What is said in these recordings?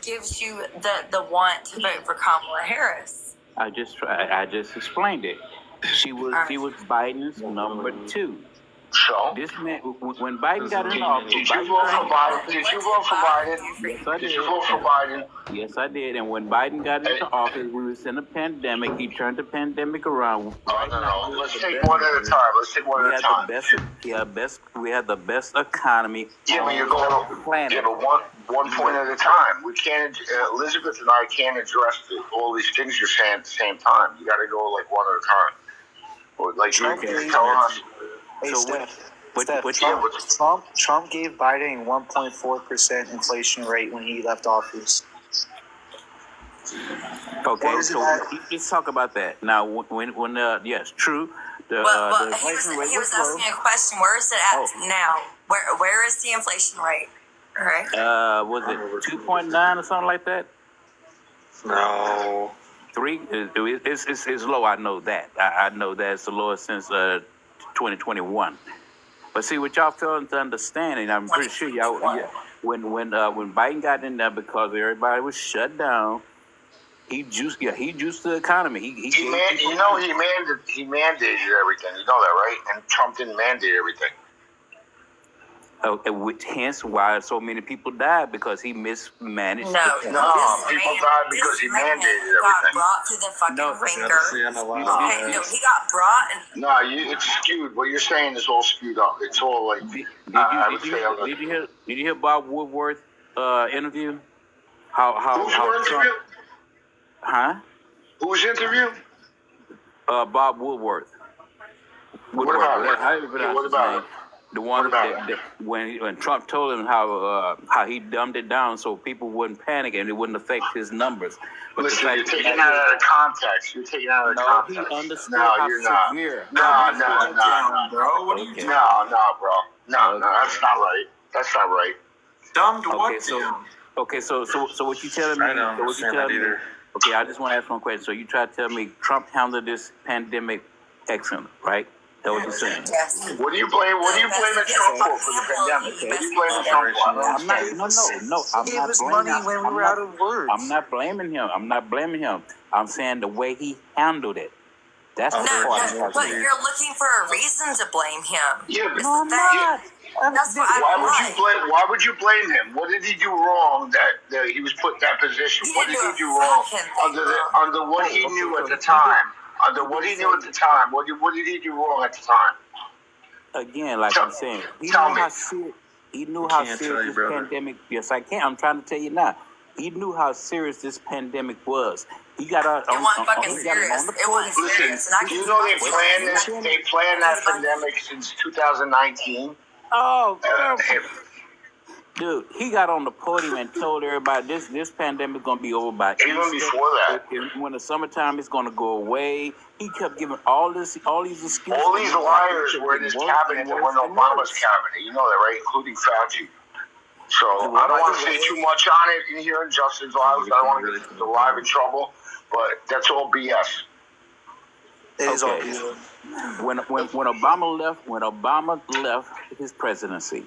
gives you the want to vote for Kamala Harris? I just explained it. She was Biden's number 2. So This man, when Biden got in office, did you vote for Biden? Did you vote for Biden? Yes, I did. Did you vote for Biden? Yes, I did. And when Biden got into office, we was in a pandemic. He turned the pandemic around. No. Let's take one at a time. We had the best economy. Yeah, but you're going on the planet. Yeah, but one point at a time. We can't. Elizabeth and I can't address all these things you're saying at the same time. You got to go like one at a time. Or like you're telling us. Hey, So Trump gave Biden a 1.4% inflation rate when he left office. Okay, so let's talk about that. Now, when yes, true. The inflation rate he was asking a question. Where is it at now? Where is the inflation rate? All right. Was it 2.9 or something like that? No. 3? It's low. I know that. I know that it's the lowest since 2021. But see, what y'all fail to understand, and I'm pretty sure y'all, when Biden got in there, because everybody was shut down, he juiced the economy. He mandated everything. You know that, right? And Trump didn't mandate everything. Hence why so many people died, because he mismanaged. No, people died because he mandated everything. Got brought to the fucking ringer. He got brought. It's skewed. What you're saying is all skewed up. It's all like. Did you hear Bob Woodward's interview? How interview? Huh? Whose interview? Bob Woodward. What about it? How you pronounce his name? The one that when Trump told him how he dumbed it down so people wouldn't panic and it wouldn't affect his numbers. But listen, you're taking that out of context. He understood how severe. No, bro. What are you doing? No, bro. No, that's not right. That's not right. Dumb to what? So what you telling me? Okay, I just want to ask one question. So you try to tell me Trump handled this pandemic excellent, right? That's what you're saying. Yes. What do you blame Trump for the pandemic? What do you blame Trump for? I'm not blaming when we were out of words. I'm not blaming him. I'm saying the way he handled it. That's the part. But you're looking for a reason to blame him. Yeah, but no, I'm not. Why would you blame him? What did he do wrong that he was put in that position? What did he do wrong under what he knew at the time? Under what he knew at the time, what did he do wrong at the time? Again, like I'm saying, he knew how serious this pandemic. Yes, I can. I'm trying to tell you now. He knew how serious this pandemic was. He got out. It wasn't fucking serious. It wasn't serious. You know they planned that pandemic since 2019. Oh, dude, he got on the podium and told everybody this pandemic is going to be over by Easter. Even before that. When the summertime is going to go away. He kept giving all these excuses. All these liars were in his cabinet that were in Obama's cabinet. You know that, right? Including Fauci. So I don't want to say too much on it in here in Justin's live. I don't want to get the live in trouble. But that's all BS. It is all BS. When Obama left his presidency,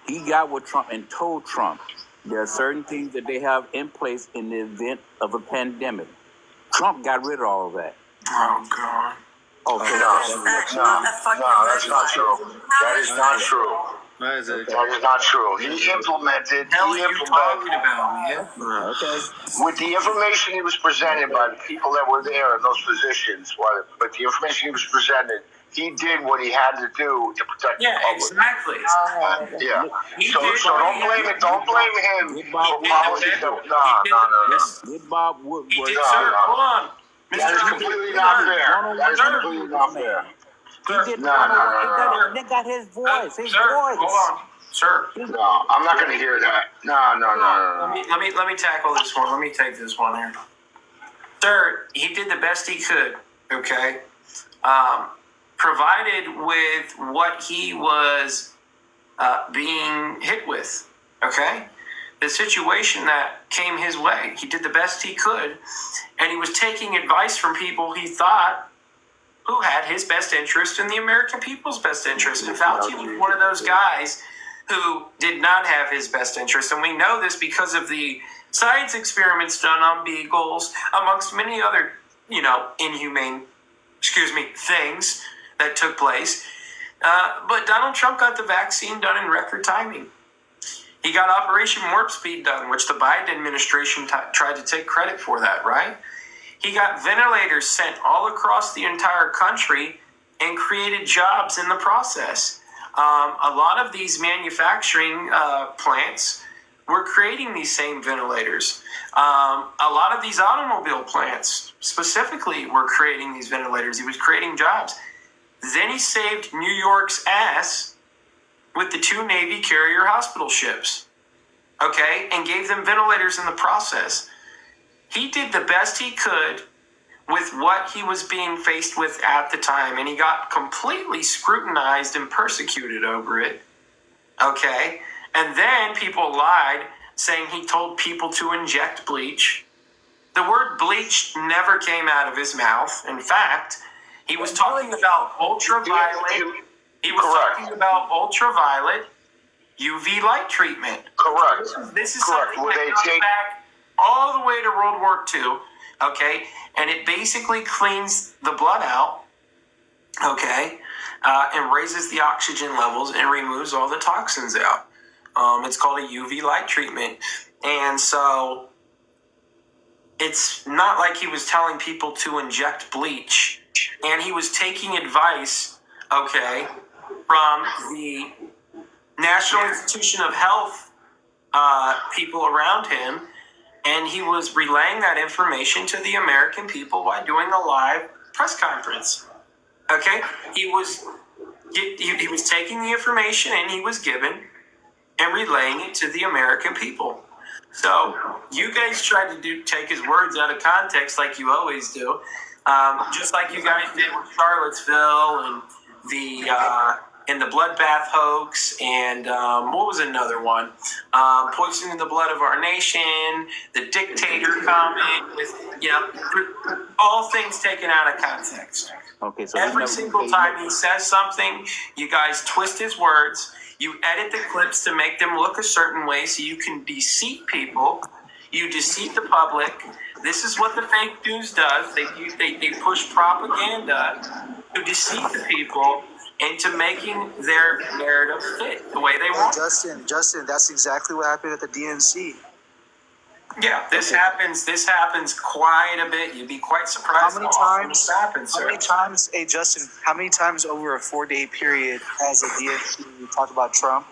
he got with Trump and told Trump there are certain things that they have in place in the event of a pandemic. Trump got rid of all of that. Oh, God. Okay. No, that's not true. That is not true. Why is it? That is not true. He implemented. Talking about, man? Okay. With the information he was presented by the people that were there in those positions, but the information he was presented, he did what he had to do to protect the public. Exactly. So don't blame it. Don't blame him for policies. No. With Bob Woodward. He did, sir. Hold on. That is completely not fair. That is completely not fair. He got his voice. His voice. Hold on, sir. No, I'm not going to hear that. No. Let me tackle this one. Let me take this one here. Sir, he did the best he could. Okay. Provided with what he was being hit with. Okay. The situation that came his way, he did the best he could, and he was taking advice from people he thought who had his best interest and the American people's best interest. And Fauci was one of those guys who did not have his best interest. And we know this because of the science experiments done on beagles, amongst many other, inhumane, things that took place. But Donald Trump got the vaccine done in record timing. He got Operation Warp Speed done, which the Biden administration tried to take credit for that, right? He got ventilators sent all across the entire country and created jobs in the process. A lot of these manufacturing plants were creating these same ventilators. A lot of these automobile plants specifically were creating these ventilators. He was creating jobs. Then he saved New York's ass with the 2 Navy carrier hospital ships, okay, and gave them ventilators in the process. He did the best he could with what he was being faced with at the time, and he got completely scrutinized and persecuted over it, okay? And then people lied, saying he told people to inject bleach. The word bleach never came out of his mouth. In fact, he was talking about ultraviolet. He was talking about ultraviolet UV light treatment. Correct. This is something that goes back all the way to World War II, okay? And it basically cleans the blood out, okay, and raises the oxygen levels and removes all the toxins out. It's called a UV light treatment. And so it's not like he was telling people to inject bleach. And he was taking advice, okay, from the National Institution of Health people around him, and he was relaying that information to the American people by doing a live press conference. Okay, he was taking the information and he was given and relaying it to the American people. So you guys tried to take his words out of context like you always do, just like you guys did with Charlottesville and the bloodbath hoax, and what was another one? Poisoning the blood of our nation, the dictator comment, with all things taken out of context. Okay, so every single time he says something, you guys twist his words. You edit the clips to make them look a certain way so you can deceive people. You deceive the public. This is what the fake news does. They push propaganda to deceive the people into making their narrative fit the way they want. Justin, that's exactly what happened at the DNC. Yeah, this happens quite a bit. You'd be quite surprised how many times, Hey, Justin, how many times over a 4-day period has the DNC talked about Trump?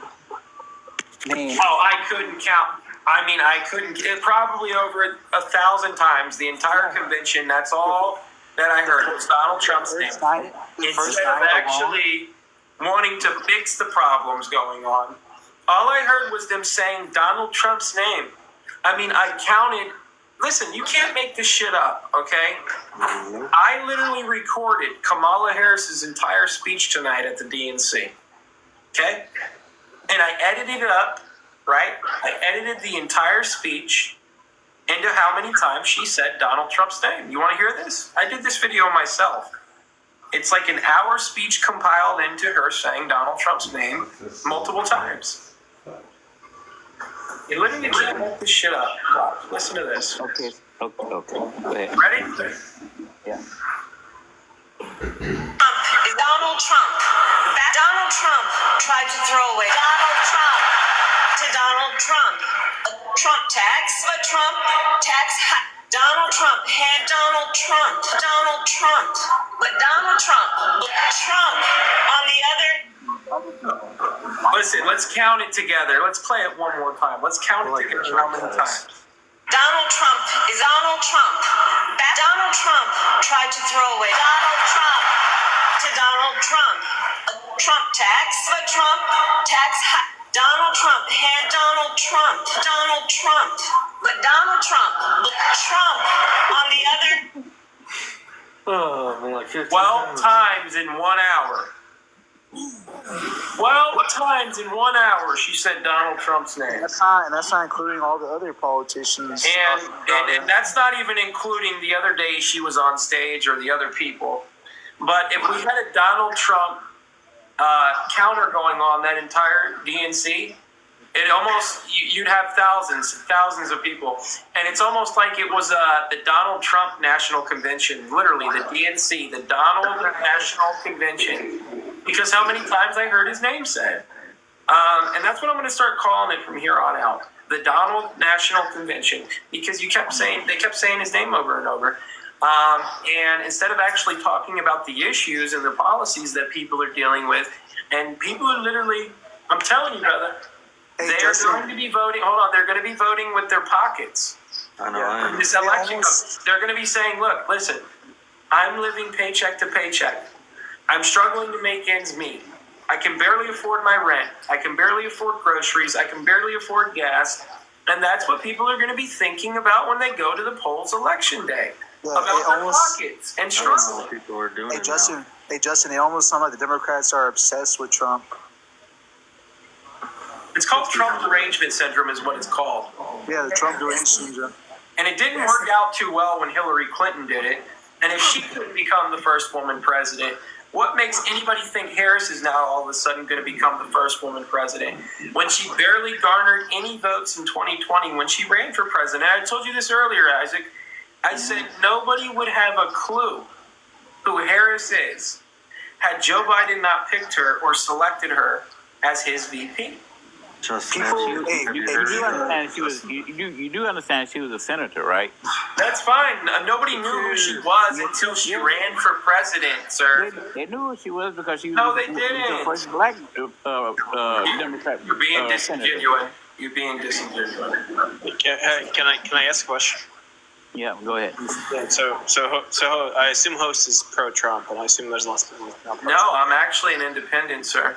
Name. Oh, I couldn't count. I mean, probably over 1,000 times the entire convention. That's all that I heard was Donald Trump's name. Instead of actually wanting to fix the problems going on, all I heard was them saying Donald Trump's name. I mean, I counted. Listen, you can't make this shit up, okay? I literally recorded Kamala Harris's entire speech tonight at the DNC, okay? And I edited it up, right? I edited the entire speech into how many times she said Donald Trump's name. You want to hear this? I did this video myself. It's like an hour speech compiled into her saying Donald Trump's name multiple times. You literally can't make this shit up. Watch. Listen to this. Okay. Go ahead. Ready? Yeah. Is Donald Trump. Donald Trump tried to throw away Donald Trump to Donald Trump. A Trump tax, a Trump tax. Donald Trump had Donald Trump. Donald Trump. But Donald Trump. Trump on the other. Listen, let's count it together. Let's play it one more time. Let's count it together how many times. Donald Trump is Donald Trump. Donald Trump tried to throw away Donald Trump to Donald Trump. A Trump tax, a Trump tax. Donald Trump had Donald Trump. Donald Trump. But Donald Trump. Trump on the other. Oh, man, like 12 times in 1 hour. 12 times in 1 hour she said Donald Trump's name. That's not including all the other politicians. And that's not even including the other day she was on stage or the other people. But if we had a Donald Trump counter going on that entire DNC. It almost, you'd have thousands of people. And it's almost like it was the Donald Trump National Convention, literally the DNC, the Donald National Convention, because how many times I heard his name said. And that's what I'm going to start calling it from here on out, the Donald National Convention, because they kept saying his name over and over. And instead of actually talking about the issues and the policies that people are dealing with, and people are literally, I'm telling you, brother, Hey, they're Justin. going to be voting. Hold on, they're going to be voting with their pockets. I know. This election, they're going to be saying, "Look, listen, I'm living paycheck to paycheck. I'm struggling to make ends meet. I can barely afford my rent. I can barely afford groceries. I can barely afford gas." And that's what people are going to be thinking about when they go to the polls election day. Yeah, About it their almost- pockets and I don't know struggling. what people are doing Hey, now. Justin. Hey, Justin. It almost sounds like the Democrats are obsessed with Trump. It's called Trump derangement syndrome, is what it's called. Yeah, the Trump deranged syndrome. And it didn't work out too well when Hillary Clinton did it. And if she couldn't become the first woman president, what makes anybody think Harris is now all of a sudden going to become the first woman president? When she barely garnered any votes in 2020 when she ran for president. I told you this earlier, Isaac. I said nobody would have a clue who Harris is had Joe Biden not picked her or selected her as his VP. Justin, People- have hey, you You heard do of understand she was. You do understand she was a senator, right? That's fine. Nobody knew who she was until she ran for president, sir. They knew who she was because she was No, they the didn't. first black Democrat. You're being senator. disingenuous. You're being disingenuous. Can I ask a question? Yeah, go ahead. So I assume host is pro-Trump, and I assume there's lots of people not pro. No, I'm actually an independent, sir.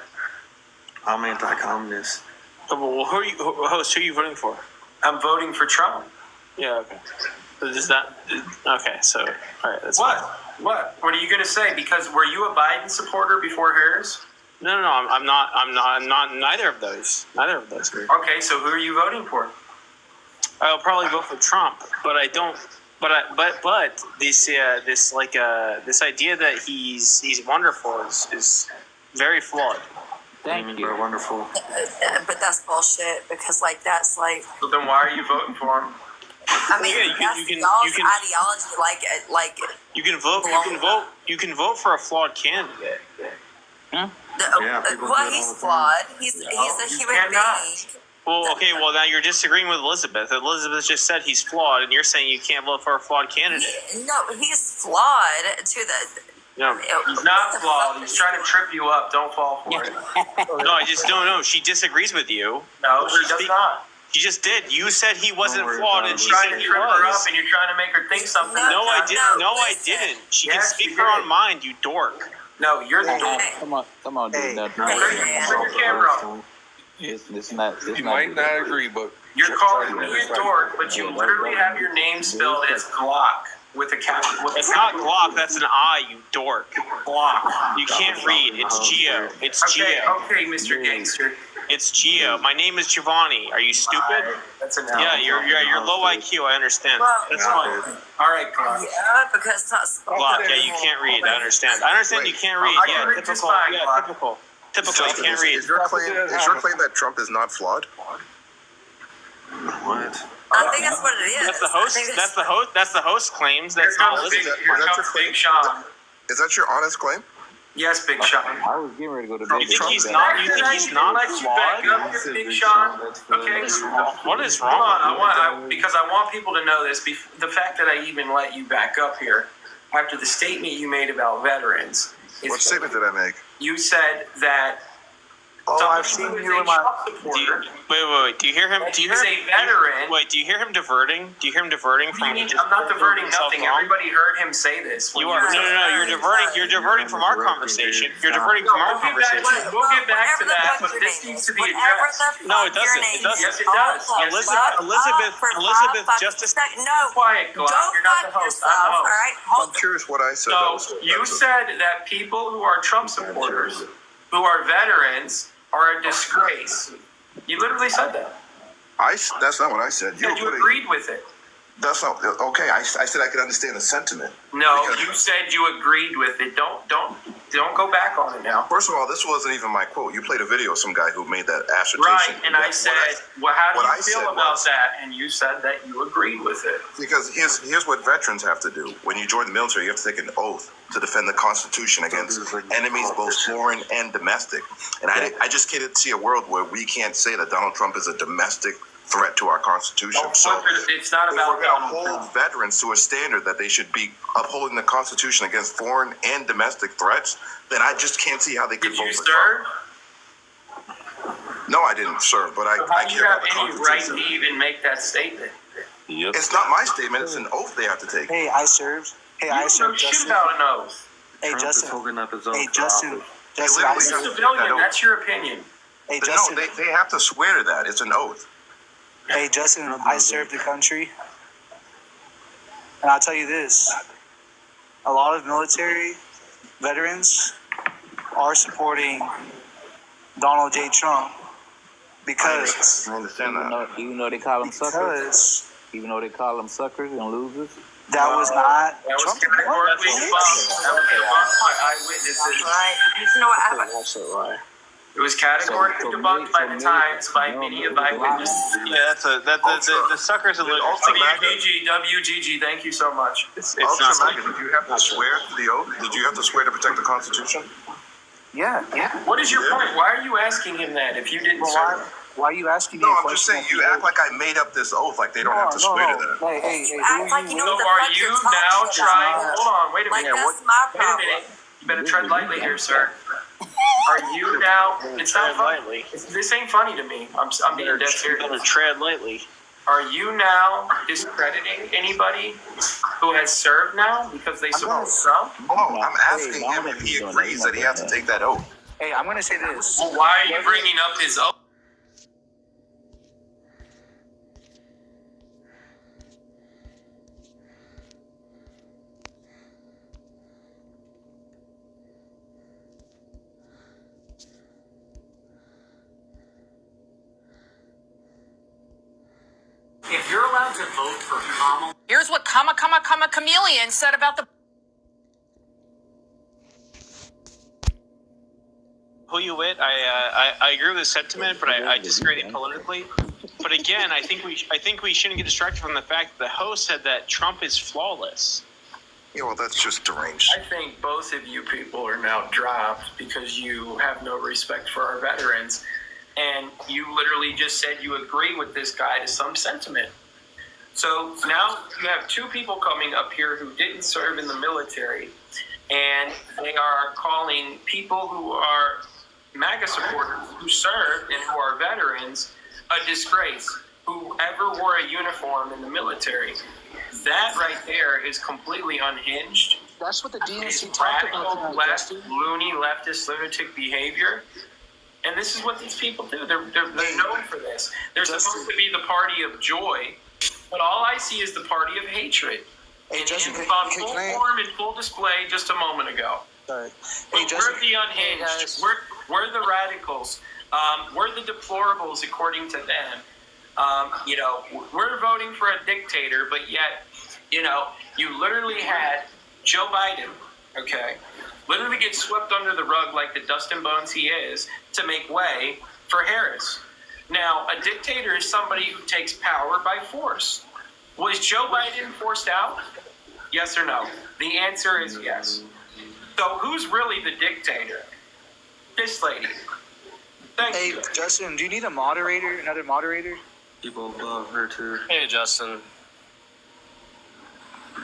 I'm anti-communist. Well, host? Who are you voting for? I'm voting for Trump. Yeah. Okay. Is that okay? So all right. That's What? fine. What? What are you going to say? Because were you a Biden supporter before Harris? No. I'm not. I'm not. Neither of those. Neither of those. Okay, so who are you voting for? I'll probably vote for Trump, but I don't. But this this idea that he's wonderful is very flawed. Thank you. They're wonderful. But that's bullshit because like that's like So then why are you voting for him? I mean Yeah, that's you can- y'all's you can- ideology You can vote. You can vote. You can vote for a flawed candidate. Yeah, people well do it all he's the time. flawed. He's a human cannot. being. Well, okay. Well, now you're disagreeing with Elizabeth. Elizabeth just said he's flawed, and you're saying you can't vote for a flawed candidate. No, he's flawed to the. No, He's not flawed. He's trying to trip you up. Don't fall for it. no, I just don't know. She disagrees with you. No, she does not. She just did. You said he wasn't worry flawed, about and it. she You're trying said to he trip her up was. and you're trying to make her think something. No, No, I that's didn't. not- No, I listen. didn't. She Yes, can speak you her did. own mind. You dork. No, you're the dork. Come on, Hey. dude. Now, Hey, Bring your camera up. It's not. It's You not might not agree, but You're calling me a dork, but you literally have your name spelled as Glock with a capital. It's not Glock. That's an I. You dork. Glock. You can't read. It's Geo. It's Okay, Geo. okay, Mr. Gangster. It's Geo. My name is Giovanni. Are you stupid? That's enough. Yeah, you're low IQ. I understand. Well, That's fine. All right, Glock. Yeah, because that's Glock, yeah, you can't read. I understand. I understand you can't read. I can Yeah, read just typical. fine, Yeah, Glock. typical. Typical. You can't read. is your claim that Trump is not flawed? What? I think that's what it is. That's the I host. think it's- That's the host. That's the host claims. Here That's not comes Big, Elizabeth. here Is that comes your Big Sean. Is that your honest claim? Yes, Big Sean. I was getting ready to go to You bed. think he's Trump not? got- You think he's not Let you back flawed? up here, Big Sean. Okay. What is Hold wrong? on, because I want people to know this. The fact that I even let you back up here after the statement you made about veterans What is statement did I make? you said that Oh, I've somebody seen who you is in a my. Trump Do you, supporter. wait. Do you hear him? Do you hear He's him? a veteran. Wait. Do you hear him diverting? Do you hear him diverting What do you from? mean? just I'm not diverting himself nothing. wrong? Everybody heard him say this. when You are were- no. You're diverting. You're diverting from our conversation. You're diverting No, from our we'll get back conversation. to, we'll get back to Whatever the that, fuck but your this name needs is. to be Whatever addressed. the No, it fuck your doesn't. name It doesn't. Yes, it is. does. Hold Yes, the it fuck does. Elizabeth- up for Elizabeth 5 Justice- fucking seconds. No. Quiet, Glock. Go You're not the fuck host. I'm yourself, the all host. right? I'm Hold curious what I said. So you said that people who are Trump supporters, who are veterans, are a disgrace. You literally said that. That's not what I said. You agreed with it. That's not okay. I said I could understand the sentiment. No, Because- you said you agreed with it. Don't go back on it now. First of all, this wasn't even my quote. You played a video of some guy who made that assertion. Right, and I said, well, how do what you I feel said about was- that? And you said that you agreed with it. Because here's what veterans have to do. When you join the military, you have to take an oath to defend the Constitution against enemies, both foreign and domestic. And I just can't see a world where we can't say that Donald Trump is a domestic threat to our Constitution. So It's not if about we're going to Donald hold Trump. veterans to a standard that they should be upholding the Constitution against foreign and domestic threats, then I just can't see how they could Did vote you for serve? Trump. No, I didn't serve, but I How do you care have about the any right to Constitution. even make that statement? It's not my statement. It's an oath they have to take. Hey, I served. Hey, You I don't served, shoot Justin. about an oath. Hey, Trump is Justin. holding up his own Hey, for Justin. office. Justin, I literally You're a served. civilian. That's your opinion. Hey, No, Justin. they have to swear to that. It's an oath. Hey, Justin, I served the country. And I'll tell you this. A lot of military veterans are supporting Donald J. Trump because I understand that. Even though they call them suckers, because even though they call them suckers and losers. that was not That was Trump. categorically debunked. That was debunked by eyewitnesses. Right. You know what happened? It was categorically So debunked by the maybe- Times by many of eyewitnesses. Yeah, the suckers and losers. Ultra MAGA. WGG, thank you so much. It's Ultra not. MAGA, did you have to swear to the oath? Did you have to swear to protect the Constitution? Yeah. What is your point? Why are you asking him that if you didn't Well, serve? why are you asking me No, a I'm question? just saying you act like I made up this oath, like they don't have to swear to that. Hey, You who act like are you you know So what the are fuck you you're talking now about. trying? Hold on, wait a Like, minute. that's my Wait a problem. minute. You better tread lightly here, sir. Are you now? It's not Tread funny. lightly. This ain't funny to me. I'm being dead Better serious. tread lightly. Are you now discrediting anybody who has served now because they support Trump? No, I'm asking him if he agrees that he has to take that oath. Hey, I'm gonna say this. Well, why are you bringing up his oath? If you're allowed to vote for Kamala, Here's what Chameleon said about the Who you with? I agree with the sentiment, but I disagree politically. But again, I think we shouldn't get distracted from the fact that the host said that Trump is flawless. Yeah, well, that's just deranged. I think both of you people are now dropped because you have no respect for our veterans. And you literally just said you agree with this guy to some sentiment. So now you have two people coming up here who didn't serve in the military, and they are calling people who are MAGA supporters who served and who are veterans a disgrace. Whoever wore a uniform in the military. That right there is completely unhinged. That's what the It's DNC talked radical about tonight, left, Justin. loony, leftist, lunatic behavior. And this is what these people do. They're known for this. They're supposed to be the party of joy, but all I see is the party of hatred. Hey, And Justin, it's can- on can full I- form and full display just a moment ago. Sorry. But Hey, Justin. we're the unhinged. We're the radicals. We're the deplorables, according to them. We're voting for a dictator, but yet, you literally had Joe Biden, okay, literally get swept under the rug like the dust and bones he is to make way for Harris. Now, a dictator is somebody who takes power by force. Was Joe Biden forced out? Yes or no? The answer is yes. So who's really the dictator? This lady. Thank Hey, you. Justin, do you need a moderator? Another moderator? People above her too. hey Justin.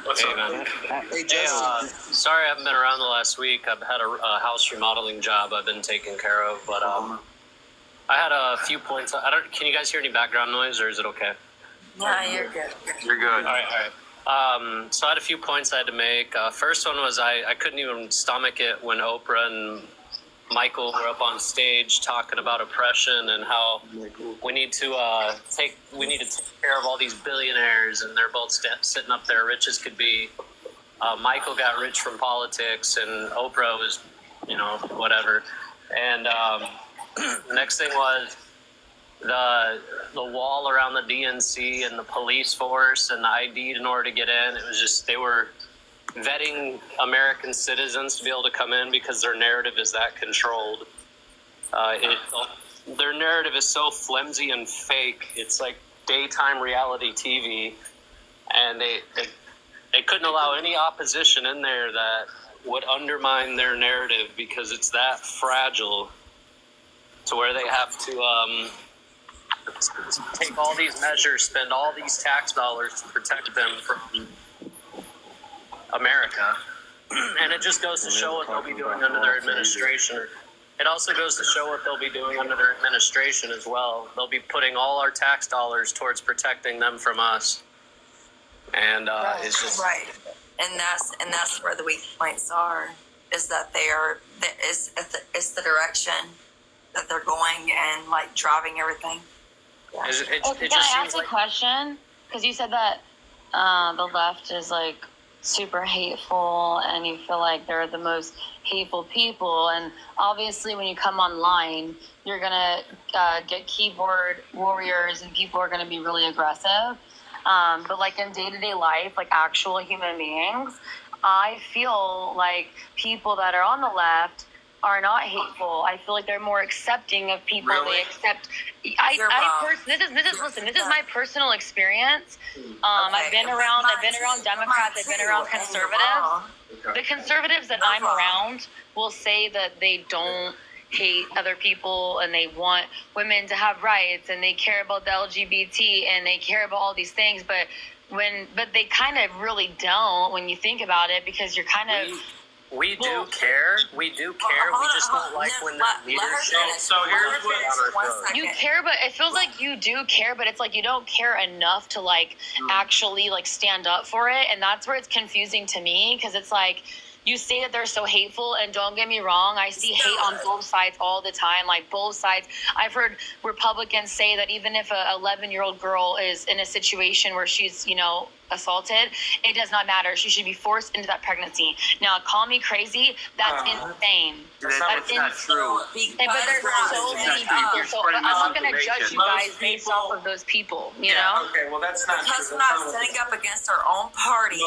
What's Hey up? man. Hey, Hey, Justin. sorry I haven't been around the last week. I've had a house remodeling job I've been taking care of, but I had a few points. Can you guys hear any background noise, or is it okay? Yeah, you're good. You're good. All right. So I had a few points I had to make. First one was I couldn't even stomach it when Oprah and Michael were up on stage talking about oppression and how we need to take care of all these billionaires, and they're both sitting up there rich as could be. Michael got rich from politics, and Oprah was, whatever. And the next thing was the wall around the DNC and the police force and the ID in order to get in. It was just, they were vetting American citizens to be able to come in because their narrative is that controlled. Their narrative is so flimsy and fake. It's like daytime reality TV, and they couldn't allow any opposition in there that would undermine their narrative because it's that fragile to where they have to take all these measures, spend all these tax dollars to protect them from America. And it just goes to show what they'll be doing under their administration. It also goes to show what they'll be doing under their administration as well. They'll be putting all our tax dollars towards protecting them from us. And it's just right. And that's where the weak points are, is that it's the direction that they're going and like driving everything. Can I ask a question? Because you said that the left is like super hateful and you feel like they're the most hateful people, and obviously when you come online you're gonna get keyboard warriors and people are gonna be really aggressive, but like in day-to-day life, like actual human beings, I feel like people that are on the left are not hateful. I feel like they're more accepting of people. Really? They accept. This is my personal experience. I've been around Democrats. I've been around conservatives. The conservatives that I'm around will say that they don't hate other people and they want women to have rights and they care about the LGBT and they care about all these things, but they kind of really don't when you think about it, because you're kind of. We do care. We just don't like when the leadership. So here's what you care, but it feels like you do care, but it's like you don't care enough to like actually like stand up for it, and that's where it's confusing to me, because it's like you say that they're so hateful, and don't get me wrong, I see hate on both sides all the time, like both sides. I've heard Republicans say that even if a 11-year-old girl is in a situation where she's, assaulted, it does not matter. She should be forced into that pregnancy. Now, call me crazy. That's insane. That's not true. But there's so many people. So I'm not going to judge you guys based off of those people, you know? Okay, well, that's not because true. we're not setting up against our own party.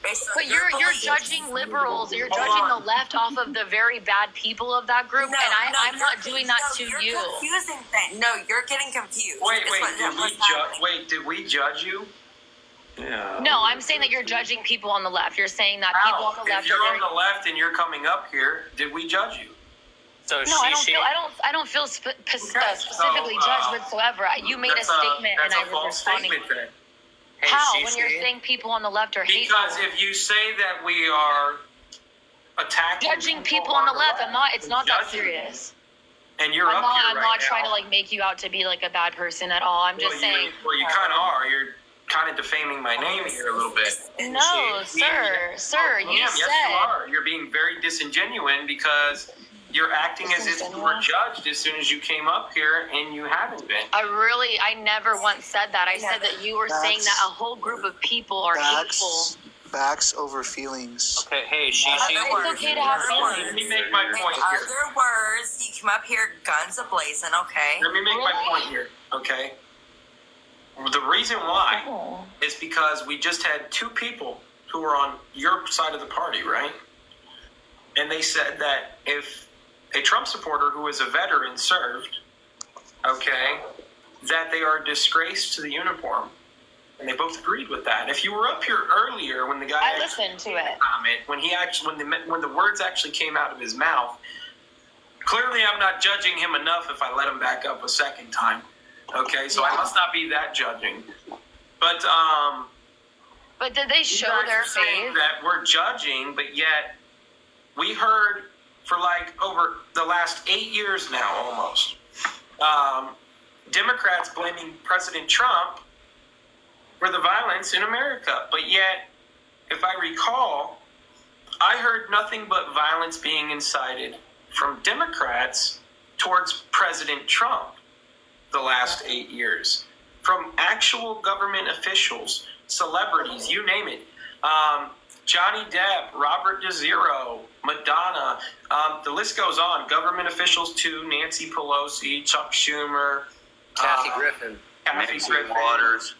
But you're judging liberals. You're judging the left off of the very bad people of that group, and I'm not doing that to you. You're confusing things. No, you're getting confused. Did we judge you? Yeah. No, I'm saying that you're judging people on the left. You're saying that people on the left If you're are on the left and you're coming up here, did we judge you? So no, I don't feel specifically judged whatsoever. You made a statement and I was responding. How? When you're saying people on the left are hateful? Because if you say that we are attacking judging people on the left, it's not that serious. And you're up here I'm not trying to like make you out to be like a bad person at all. I'm just saying. Well, you kind of are. You're kind of defaming my name here a little bit. No, sir, you Yes, said. you are. You're being very disingenuous because you're acting as if you were judged as soon as you came up here, and you haven't been. I never once said that. I said that you were saying that a whole group of people are hateful. Facts over feelings. Okay, hey, It's okay to have feelings. Let me make my point here. In other words, you come up here guns a-blazing, okay? Let me make my point here, okay? The reason why is because we just had two people who were on your side of the party, right? And they said that if a Trump supporter who is a veteran served, okay, that they are a disgrace to the uniform. And they both agreed with that. And if you were up here earlier when the guy I listened to it. When the words actually came out of his mouth, clearly I'm not judging him enough if I let him back up a second time. Okay, so I must not be that judging. But did they show their face? That we're judging, but yet we heard for like over the last 8 years now almost, Democrats blaming President Trump for the violence in America. But yet, if I recall, I heard nothing but violence being incited from Democrats towards President Trump the last 8 years, from actual government officials, celebrities, you name it. Johnny Depp, Robert De Niro, Madonna, the list goes on. Government officials too, Nancy Pelosi, Chuck Schumer, Kathy Griffin. Kathy Griffin. Waters.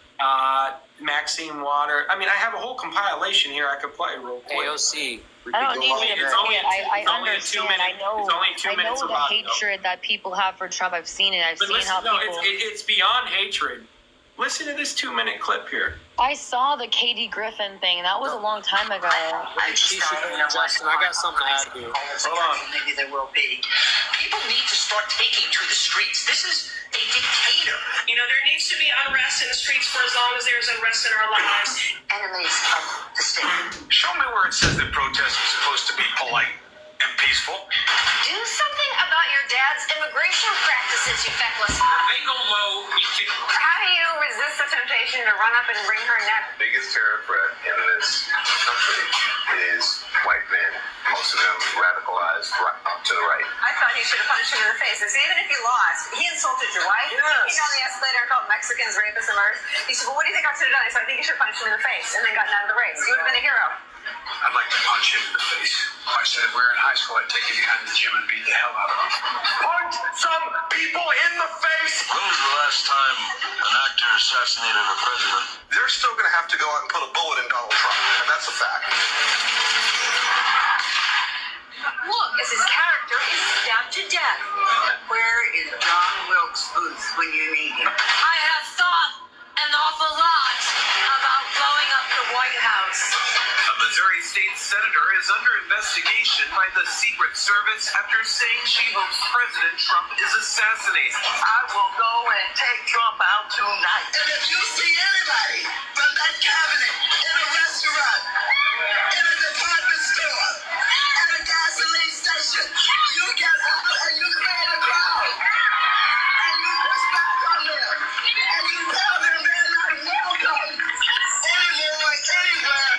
Maxine Water. I mean, I have a whole compilation here I could play real quick. AOC. I don't need you to It's play only it. two- I it's only a understand. 2 minute- I know. it's only 2 I minutes know of the audio. hatred that people have for Trump. I've seen it. I've But seen listen, how no, people. it's beyond hatred. Listen to this 2 minute clip here. I saw the Katie Griffin thing. That was a long time ago. Justin, I got something to add here. Hold on. Maybe there will be. People need to start taking to the streets. This is a dictator. You know, there needs to be unrest in the streets for as long as there's unrest in our lives. Enemies of the state. Show me where it says that protest is supposed to be polite and peaceful. Do something about your dad's immigration practices, you feckless. They go low, we kick them. How do you resist the temptation to run up and wring her neck? The biggest terror threat in this country is white men, most of them radicalized to the right. I thought you should have punched him in the face. Because even if you lost, he insulted your wife. Yes. He got on the escalator and called Mexicans rapists and murderers. He said, well, what do you think I should have done? I said, I think you should have punched him in the face and then gotten out of the race. You would have been a hero. I'd like to punch him in the face. If I said we were in high school, I'd take you behind the gym and beat the hell out of him. Punch some people in the face. When was the last time an actor assassinated a president? They're still going to have to go out and put a bullet in Donald Trump, and that's a fact. Look, as his character is stabbed to death. Where is John Wilkes Booth when you need him? I have thought an awful lot about blowing up the White House. A Missouri state senator is under investigation by the Secret Service after saying she hopes President Trump is assassinated. I will go and take Trump out tonight. And if you see anybody from that cabinet in a restaurant, in a department store, at a gasoline station, you get out and you create a crowd. And you push back on them. And you tell them they're not welcome anymore, anywhere.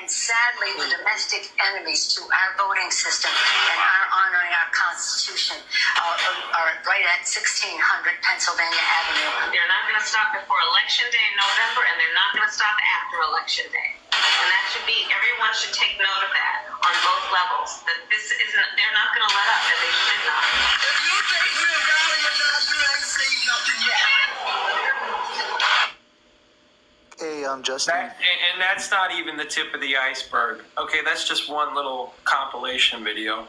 And sadly, the domestic enemies to our voting system and our honoring our Constitution are right at 1600 Pennsylvania Avenue. They're not going to stop before Election Day in November, and they're not going to stop after Election Day. And that should be, everyone should take note of that on both levels. That this isn't, they're not going to let up, and they should not. If you think we're rallying enough, you ain't seen nothing yet. Hey, Justin. And that's not even the tip of the iceberg. Okay, that's just one little compilation video.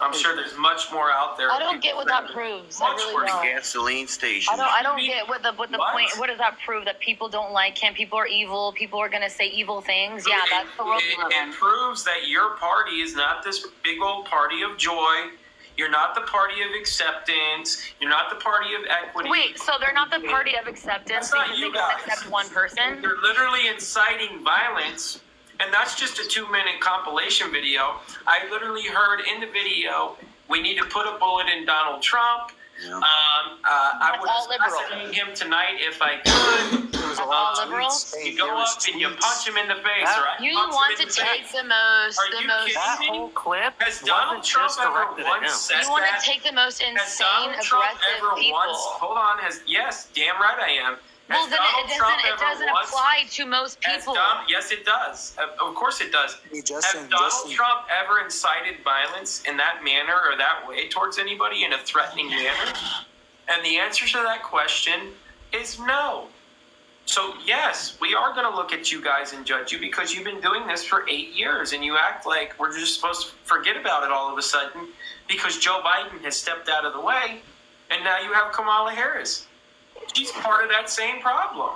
I'm sure there's much more out there. I don't get what that proves. I really don't. Gasoline station. I don't get what the point. What does that prove? That people don't like him. People are evil. People are gonna say evil things. Yeah, that's the world we live in. It proves that your party is not this big old party of joy. You're not the party of acceptance. You're not the party of equity. Wait, so they're not the party of acceptance That's not because you they can guys. accept one person? They're literally inciting violence, and that's just a 2 minute compilation video. I literally heard in the video, we need to put a bullet in Donald Trump. Yeah. I would all liberal. assassinate him tonight if I could. There was a That's lot all of liberal? tweets. Hey, You go there was up and you tweets. punch him in the face, That- right? You Punch him want in to the take face. the most, Are the you most. kidding That me? whole clip Has Donald wasn't Trump just ever directed at him. once said You want that? to take the most Has insane, Donald Trump aggressive ever people. once? Hold on. Yes, damn right I am. Well, Has then Donald Trump it ever doesn't once- apply to most has people. Yes, it does. Of course it does. Hey, Has Justin, Donald Trump ever incited violence in that manner or that way towards anybody in a threatening manner? And the answer to that question is no. So yes, we are going to look at you guys and judge you because you've been doing this for 8 years and you act like we're just supposed to forget about it all of a sudden because Joe Biden has stepped out of the way and now you have Kamala Harris. She's part of that same problem.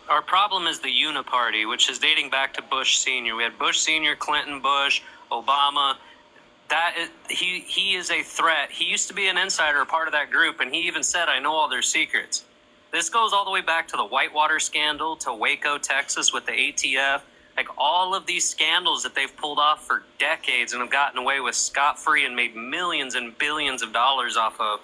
Our problem is the uniparty, which is dating back to Bush Sr. We had Bush Sr., Clinton, Bush, Obama. He is a threat. He used to be an insider, a part of that group, and he even said, I know all their secrets. This goes all the way back to the Whitewater scandal, to Waco, Texas with the ATF. Like all of these scandals that they've pulled off for decades and have gotten away with scot-free and made millions and billions of dollars off of.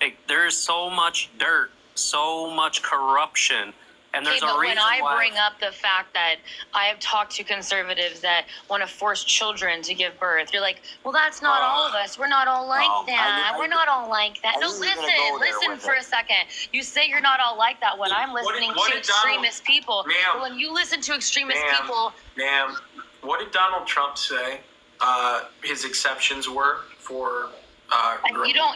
Like, there's so much dirt, so much corruption. And there's Okay, a but reason when I why. bring up the fact that I have talked to conservatives that want to force children to give birth, you're like, well, that's not all of us. We're not all like that. We're not all like that. I No, wasn't gonna listen, go there listen with for it. a second. You say you're not all like that when I'm What did- listening what to did Donald- extremist people. Ma'am. But when you listen to extremist Ma'am. people, Ma'am, what did Donald Trump say his exceptions were for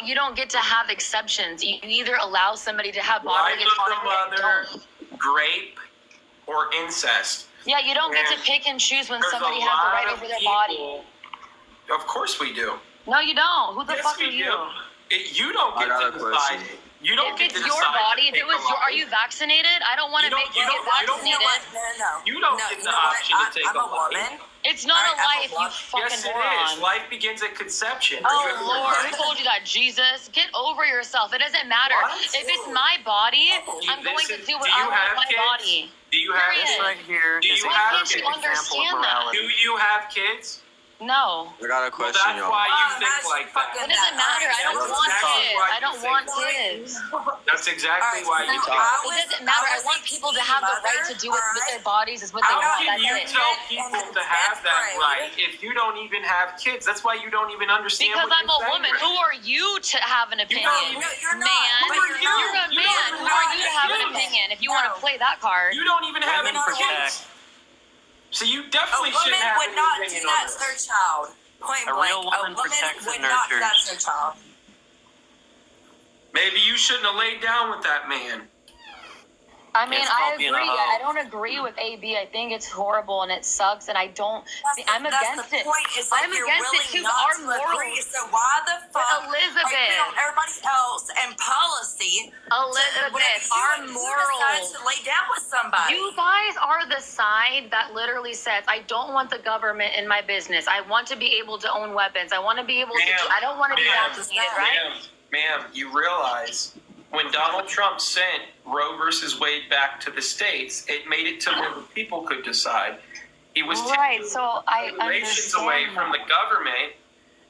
You don't get to have exceptions. You either allow somebody to have bodily Life of the autonomy or you mother, don't. grape, or incest. Yeah, you don't get to And pick and choose when There's somebody a has the lot right of over their people- body. Of course we do. No, you don't. Who the Yes, fuck are we you? do. You don't I get got to a decide. question. You don't If get it's to your decide body, to if take it was a your, are life. you vaccinated? I don't want to You don't- make you you get don't- you don't You know what? vaccinated. No. You don't No, get you the know what? option to take I'm a a life. woman. It's not Alright, a I'm a life, you woman. fucking Yes, it moron. is. Life begins at conception. Oh You- Lord, who told you that? Jesus, get over yourself. It doesn't matter. What? If it's my body, I'm going to Listen, do what do I you want have with my kids? body. Do you have Period. This right here Do is you a have perfect kids? example of Understand that. morality. Do you have kids? No. I got a Well, question, that's y'all. why you Oh, think that's like fucking- that. It doesn't matter. I don't That's want exactly kids. why I you don't think want like kids. That's exactly why you so think. I It doesn't matter. I want people to have the right to do with their bodies is what they How want. can That's you it. tell people to have that right if you don't even have kids? That's why you don't even understand. Because what I'm you're a saying woman. right Who are you to have an opinion? No, you're not. Man, But you're you're a not. man. You don't Who are you to have an have opinion if you No. want to play that card? You don't even have any Women kids. So you A definitely shouldn't woman have would any not do opinion that on to their this. child. Point A blank. real woman protects would and not do that nurtures. to their child. Maybe you shouldn't have laid down with that man. I mean, It's I called being a agree. hoe. I don't agree with AB. I think it's horrible and it sucks, and I don't. I'm against the it. point. Is like I'm you're against it willing too. not Our to morals. agree. So why the fuck Elizabeth. are you on everybody else and policy? Elizabeth, our You morals. decide to lay down with somebody. You guys are the side that literally says, I don't want the government in my business. I want to be able to own weapons. I want to be able to. I don't want to be vaccinated, right? Ma'am, you realize when Donald Trump sent Roe versus Wade back to the states, it made it to where the people could decide. He was Right, taking so I regulations understand away that. from the government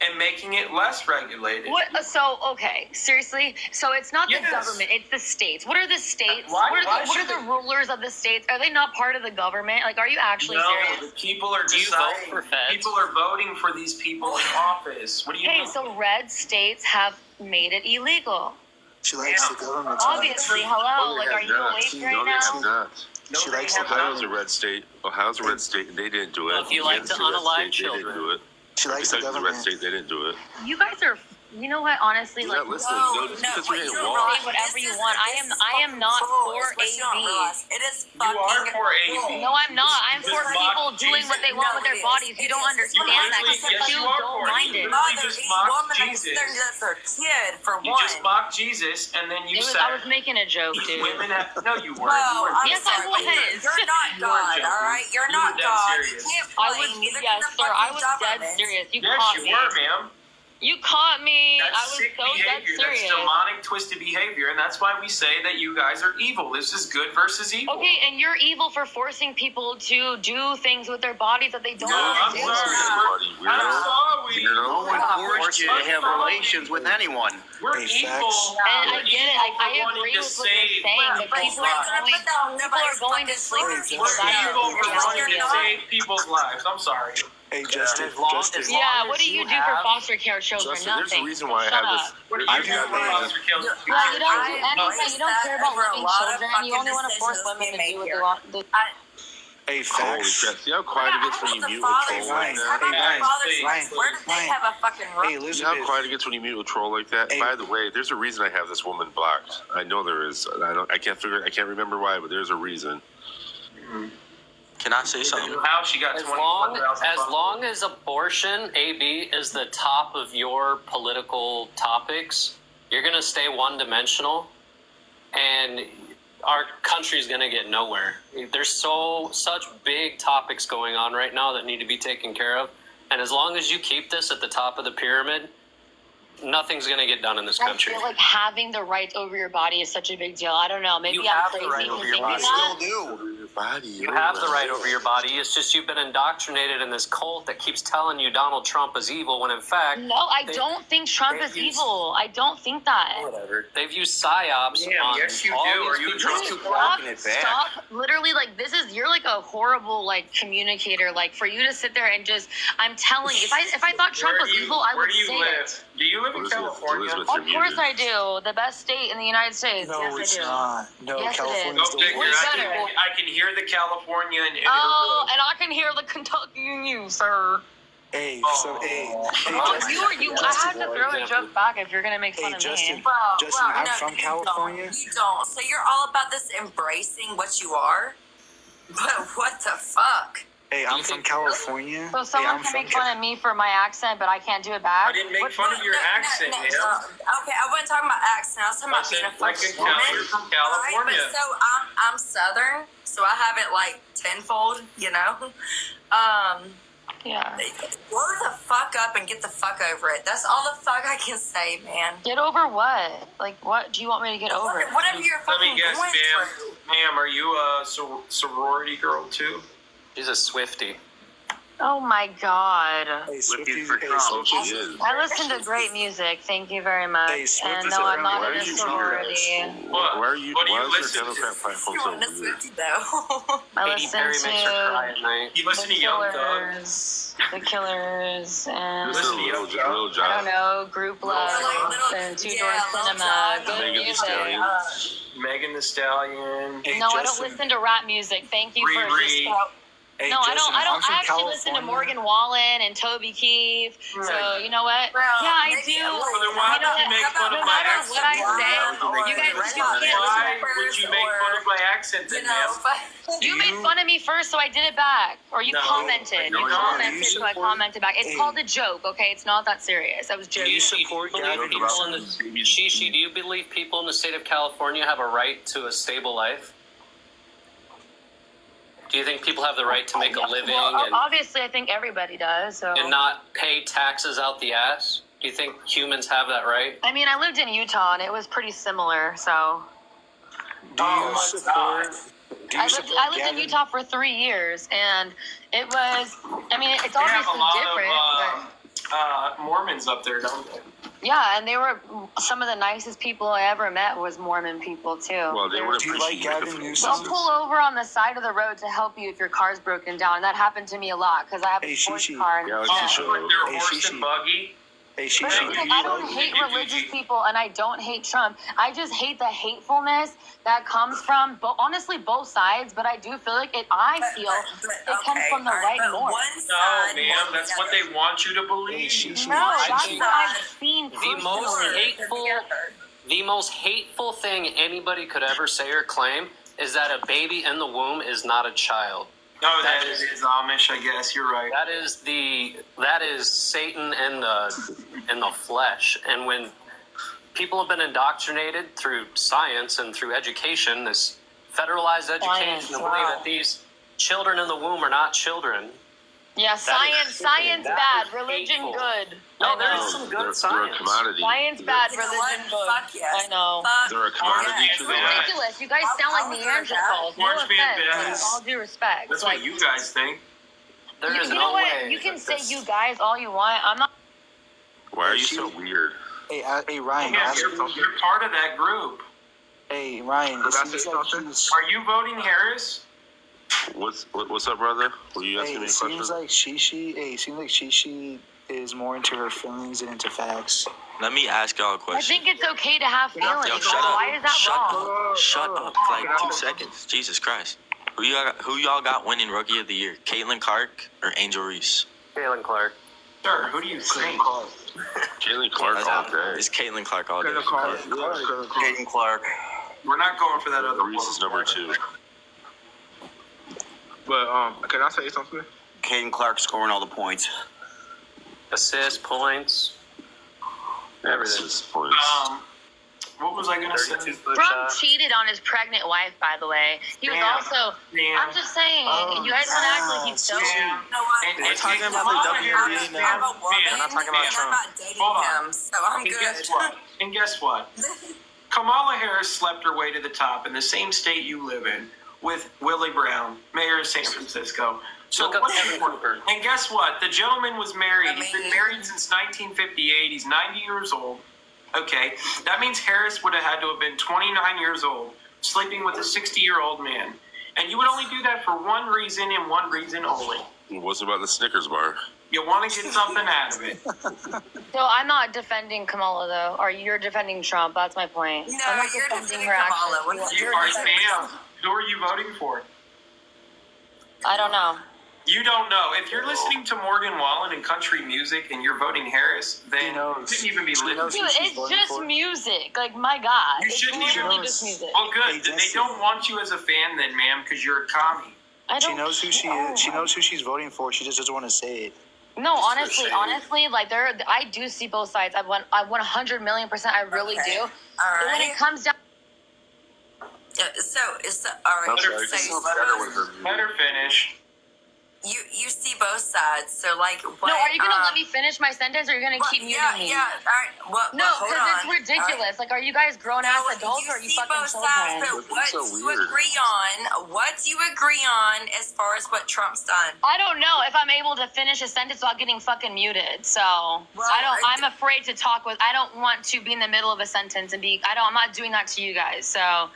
and making it less regulated. What? So okay, seriously. So it's not the Yes. government; it's the states. What are the states? Why- what why are should the rulers of the states? Are they not part of the government? Like, are you actually No, serious? the people are Do you vote deciding. for feds? People are voting for these people in office. What do you Hey, mean? so red states have made it illegal. She likes the government. too much. Obviously, hello. Like, are you awake right now? She likes they the have government. Ohio's a red state. Ohio's a red state, and they didn't do it. Well, if you like to Kansas is a red unalive state, they children. didn't do it. She likes the Kentucky's a red government. state, they didn't do it. You guys are. You know what? Honestly, You're like, not listening. No, No, just no, because what you hit you're a wall. wrong. say whatever you This want. is I am not cruel, for is what you don't AB. realize. It is You are fucking for AB. cruel. No, I'm not. I'm Just for mock people doing what they Jesus. want No, with their it is. bodies. You It don't is. understand You that literally- because yes, you you are don't for it. mind You it. literally Mother, just each mocked woman Jesus. understands that's their kid, for You one. just mocked Jesus, and then you said I was making a joke, dude. women have. No, you weren't. No, You were I'm Yes, I sorry, was. You're not You are God, joking. all right? You're You not were dead God. serious. You can't I blame was, neither yes, can the sir. I fucking was government. dead serious. You Yes, caught you me. were, ma'am. You caught me. That's I was sick so dead behavior. That's serious. demonic, twisted behavior, and that's why we say that you guys are evil. This is good versus evil. Okay, and you're evil for forcing people to do things with their bodies that they don't No, want I'm to do. sorry. Everybody, I'm weirdo. sorry. No one We're forced you to have relations with anyone. We're Hey, evil. facts. And I We're get it. evil for I wanting agree to with what save you're saying, but But people we're are gonna going. put that on People are nobody's going to fucking sleep. shoulders. We're We're That's evil the for You're wanting reality to of not. it. save people's lives. I'm sorry. Hey, Justin. As long Justin. as Yeah, what do you you do for have- foster care children? Justin, there's a Nothing. reason why I Shut have up. this. What do I you do do for have- foster care? Yeah, you don't do anything. You don't care about Over a living lot of children. You only fucking want to force decisions women to being do what made they here. want. Hey, Holy facts. crap. See how quiet it gets when you mute a troll like How that? about Ryan, the father's Ryan, rights? Where did they Ryan. have a fucking Hey, right? See how Elizabeth. quiet it gets when you mute a troll like that? Hey. By the way, there's a reason I have this woman blocked. I know there is. And I can't remember why, but there's a reason. Can I say something? How she got As 24,000 long as abortion, AB, is the top of your political topics, you're gonna stay one-dimensional, and our country's gonna get nowhere. There's such big topics going on right now that need to be taken care of, and as long as you keep this at the top of the pyramid, nothing's gonna get done in this I country. feel like having the rights over your body is such a big deal. I don't know. Maybe You I'm have the crazy right for over your thinking body. that. do. Your body. You have the right over your body. It's just you've been indoctrinated in this cult that keeps telling you Donald Trump is evil when in fact, No, I They- don't think Trump they is use- evil. I don't think that. whatever. They've used psyops Damn, on yes, you all do. these Are you people. Trump? Keep walking it back. Stop. Literally, like, you're like a horrible, like, communicator. Like, for you to sit there and just, I'm telling you, if I thought Trump was evil, I Where would do you say live? it. Do you live in California? Elizabeth, Of course I do. The best state in the United States. No, yes, it's I do. not. No, Yes, it is. California's Go the figure. Way worst. better. I can hear the California and Oh, and I can hear the Kentucky in you, sir. Hey, so hey, Well, Justin, I have to throw a joke back if you're gonna make fun of Justin, me. Justin, I'm no, from you California. Don't. You don't. So you're all about this embracing what you are, but what the fuck? Hey, I'm from California. So someone can make fun of me for my accent, but I can't do it back. I didn't make fun of your accent, man. Okay, I wasn't talking about accent. I was talking about being a I fucking can tell you're from California. Right, but so I'm Southern, so I have it like tenfold, you know. Yeah. Blow the fuck up and get the fuck over it. That's all the fuck I can say, man. Get over what? Like, what do you want me to get over? Whatever you're Let me fucking guess, going ma'am. through. Ma'am, are you a sorority girl too? She's a Swiftie. Oh my god. Hey, Swifties, Oh, she is. I listen to great music. Thank you very much. Hey, Swift And is no, around. I'm not Why in are a you sorority. Why are you? What do you Why is listen your to? Democrat platform You so want a weird? Swiftie though? I Katy listen Perry makes her cry to at night. You listen the to Young Thug? Killers, the Killers, and Listen to Lil I Jon. don't know, Group Love, and Two Door Cinema. Good Megan Thee music. Stallion. Megan Thee Stallion. Hey, No, I don't Justin. listen to rap music. Thank you for Riri. just. Hey, No, Justin, I I'm don't. from I actually listen to California. Morgan Wallen and Toby Keith. So you know what? Well, Yeah, I maybe do. a little- Well, then why You know would you what? make fun No of my matter accent? what I Why say, would you guys Red you Hot can't. Why would you make fun of my accent then, You know, ma'am? You made fun of me first, so I did it back. Or you No, commented. no, You no. commented, You so I support- commented back. It's Hey. called a joke, okay? It's not that serious. I was Do joking. you support believe Gavin people in Newsom? the Shishi? Do you believe people in the state of California have a right to a stable life? Do you think people have the right to make a living Well, and obviously, I think everybody does. So. not pay taxes out the ass? Do you think humans have that right? I mean, I lived in Utah, and it was pretty similar. So Do you support? Do you I support lived in Gavin? Utah for 3 years, and it was. I mean, it's They have a obviously lot different. of Mormons up there, don't they? Yeah, and they were some of the nicest people I ever met was Mormon people too. Well, they would Do you appreciate like you Gavin if- Newsom? They'll pull over on the side of the road to help you if your car's broken down. That happened to me a lot because I have a Hey, sports Shishi. car. And Yeah, Oh, Shishi. like they're Hey, horse Shishi. and buggy. Hey, But Shishi, it's do like, you I don't like? hate Gigi? religious people, and I don't hate Trump. I just hate the hatefulness that comes from, honestly, both sides. But I do feel like I feel it comes from the right more. No, ma'am, that's what they want you to believe. Hey, Shishi. No, I that's think what I've seen the most personally. hateful thing anybody could ever say or claim is that a baby in the womb is not a child. No, that is Amish, I guess. You're right. That is Satan in the flesh. And when people have been indoctrinated through science and through education, this federalized education, to believe that these children in the womb are not children. Yeah, science bad, religion hateful. good. No, I there know. is some They're good a science. commodity. Science bad, You know religion what? good. Fuck yes. I know. They're a commodity It's to the last. ridiculous. You guys sound like I'll agree with that. Neanderthals. No Orange man offense. bad. With all due respect. That's Like, what you guys think. There is you no know what? way. You can that say this- you guys all you want. I'm not. Why are you so weird? Hey, Ryan. Yeah, ask- you're part of that group. Hey, Ryan. It seems like he's. Are you voting Harris? What's up, brother? Were you asking Hey, me a it seems question? like Shishi. Hey, it seems like Shishi is more into her feelings than into facts. Let me ask y'all a I question. think it's okay to have feelings. Yo, shut up. Why is that Shut wrong? up. Shut up. Like 2 seconds. Jesus Christ. Who y'all got winning Rookie of the Year? Caitlin Clark or Angel Reese? Caitlin Clark. Sir, who do you think? Jalen Clark all day. It's Caitlin Clark all day. Caden Clark. We're not going for that other Reese is number 2. But can I say something? Caden Clark scoring all the points. Assist, points, everything. Assist points. What was I gonna say? Trump cheated on his pregnant wife, by the way. He was Damn. also. Damn. I'm just saying. You guys want to act like he's so. Damn. You know what? We're talking about the WNBA now. I'm a woman, We're not talking and about Trump. I'm not dating Hold on. him, so I'm And good. guess what? And guess what? Kamala Harris slept her way to the top in the same state you live in with Willie Brown, mayor of San Francisco. So Look up what's Kevin important? Cooper. And guess what? The gentleman was married. He's been married since 1958. He's 90 years old. Okay, that means Harris would have had to have been 29 years old, sleeping with a 60-year-old man. And you would only do that for one reason and one reason only. What's about the Snickers bar? You want to get something out of it. So I'm not defending Kamala though, or you're defending Trump. That's my point. No, I'm not you're defending defending her Kamala. actions. You are, ma'am. Who are you voting for? I don't know. You don't know. If you're listening to Morgan Wallen and country music and you're voting Harris, then you shouldn't even be listening. Dude, it's just music. Like, my God. You It's shouldn't even literally just music. Well, good. They don't want you as a fan then, ma'am, because you're a commie. She knows who she is. She knows who she's voting for. She just doesn't want to say it. No, honestly, like I do see both sides. I 100 million %. I really do. All But when right. it comes down, So it's all right. Let her finish. You see both sides. So like, what? no, are you gonna let me finish my sentence, or are you gonna keep muting me? Yeah. All right. Well, No, hold because it's on. ridiculous. All right. Like, are you guys grown ass adults, or are you see fucking both sides. children? So what do you agree on? What do you agree on as far as what Trump's done? I don't know if I'm able to finish a sentence without getting fucking muted. So I'm afraid to talk with. I don't want to be in the middle of a sentence and be. I'm not doing that to you guys. So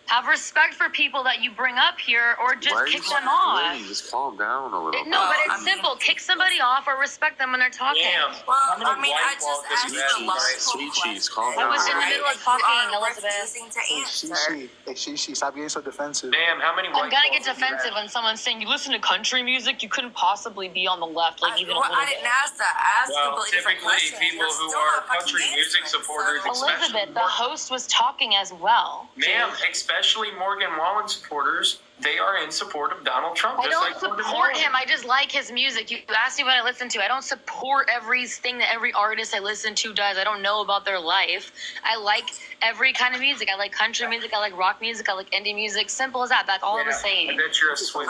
have respect for people that you bring up here, or just kick them off. Just calm down a little. No, but it's simple. Kick somebody off or respect them when they're talking. Well, I mean, I just asked you a logical Cheese, calm I down. was in the middle of talking, Elizabeth. refusing to answer. Hey, stop getting so defensive. Ma'am, how many I'm white gonna claws get have you had? defensive when someone's saying you listen to country music. You couldn't possibly be on the left, like even a little I bit. didn't ask that. I asked Well, completely different typically questions. people You're who still are not fucking country music answering, supporters, so- Elizabeth, the host was talking as well. Ma'am, especially Morgan Wallen supporters, they are in support of Donald Trump. I just don't like Morgan support Wallen. him. I just like his music. You asked me what I listen to. I don't support everything that every artist I listen to does. I don't know about their life. I like every kind of music. I like country music. I like rock music. I like indie music. Simple as that. That's all I was I saying. bet you're a Swift.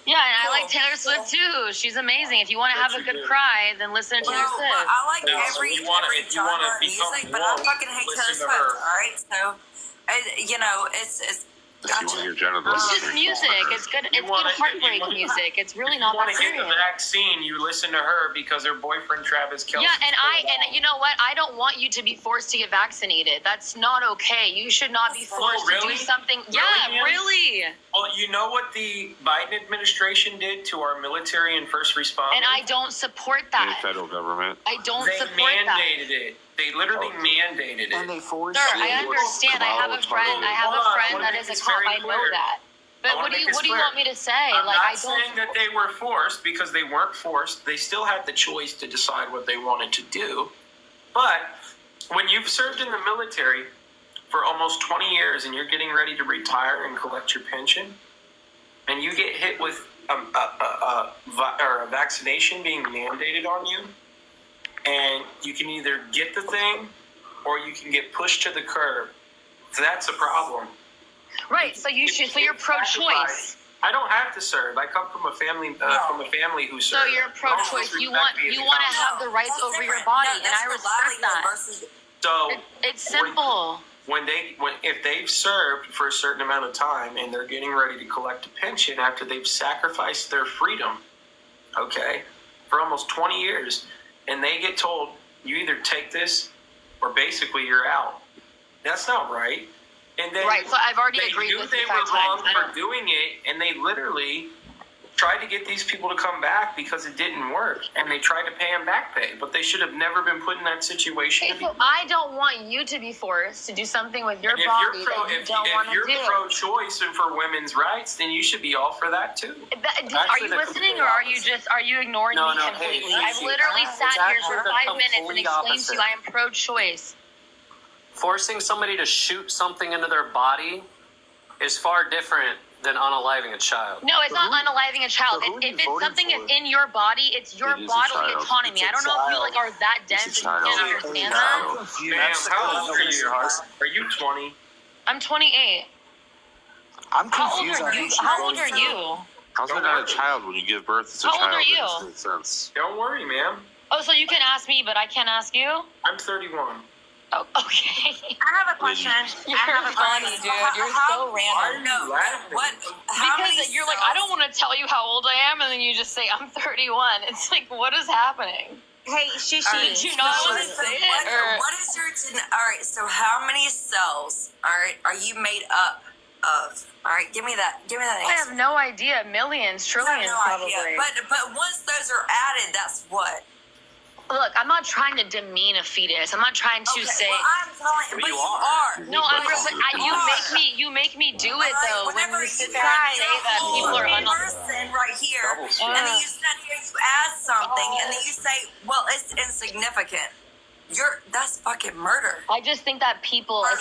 Yeah, and I like Taylor Swift too. She's amazing. If you want to have a good cry, then listen to Taylor Well, Swift. I like No, every if you wanna genre of become music, but I woke, fucking hate Taylor listen Swift. to All her. right, so it's If you want your genitals. It's just music. It's good. It's good heartbreak music. It's really not You want that to get the serious. vaccine, you listen to her because her boyfriend Travis Kelce. Yeah, and you know what? I don't want you to be forced to get vaccinated. That's not okay. You should not be forced to really? do something. Really, Yeah, man? really. Well, you know what the Biden administration did to our military and first responders? And I don't support The that. federal government. I don't They support that. mandated it. They literally mandated it. And they forced Sir, you. I understand. I have a friend. I have Hold a on, I friend wanna that make is a this cop. very I know clear. that. I But wanna what do make you this what do you clear. want me to say? I'm Like, not I don't. saying that they were forced, because they weren't forced. They still had the choice to decide what they wanted to do. But when you've served in the military for almost 20 years and you're getting ready to retire and collect your pension, and you get hit with a vaccination being mandated on you, and you can either get the thing or you can get pushed to the curb, that's a problem. Right. So you should. So you're pro-choice. I don't have to serve. I come from a family who serves. So you're pro-choice. You want to have the rights over your body, and I respect that. So It's simple. if they've served for a certain amount of time and they're getting ready to collect a pension after they've sacrificed their freedom, okay, for almost 20 years, and they get told you either take this or basically you're out. That's not right. And then Right, so I've already they agreed knew with they you were 5 wrong times. I for don't- doing it, and they literally tried to get these people to come back because it didn't work, and they tried to pay them back pay, but they should have never been put in that situation. Okay, so I don't want you to be forced to do something with your And body that you if don't want to you're do. pro-choice and for women's rights, then you should be all for that too. Are you listening, or are you ignoring No, me no, completely? hey, I've literally it's sat here for actually the 5 minutes and complete explained to you opposite. I am pro-choice. Forcing somebody to shoot something into their body is far different than unaliving a child. No, it's not unaliving a child. So who are you If it's voting something for? is in your body, it's your It is a bodily child. autonomy. I don't know if you like are that dense and you can't understand that. Ma'am, how old are you? Are you 20? I'm 28. I'm How old confused are on you? who she's How old voting are for. you? How's it not a child when you give birth? It's a How old child. are It you? doesn't make sense. Don't worry, ma'am. Oh, so you can ask me, but I can't ask you? I'm 31. Oh, okay. I have a question. You're funny, dude. You're so random. No, laughing? what? How many Because you're like, I don't want to tell you how old I am, and then you just say, I'm 31. It's like, what is happening? Hey, Shishi. Did you not want to say it? Or What is your all right? So how many cells are you made up of? All right, give me that. Give me that I answer. have no idea. Millions, I have trillions, no probably. idea. But once those are added, that's what. Look, I'm not trying to demean a fetus. I'm not trying to say. Well, I'm telling but you are. No, you make me do it though. Whenever When you you sit there and say that people are person right here, and then you stand here, you add something, and then you say, "Well, it's insignificant." That's fucking murder. I just think that people, if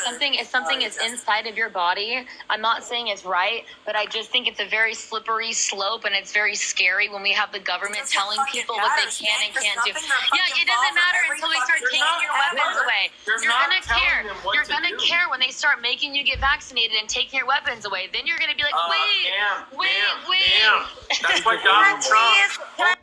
something is inside of your body, I'm not saying it's right, but I just think it's a very slippery slope, and it's very scary when we have the government telling people what they can and can't do. Yeah, it doesn't matter until we start taking your weapons away. You're gonna care. You're gonna care when they start making you get vaccinated and taking your weapons away. Then you're gonna be like, wait. That's why Donald Trump.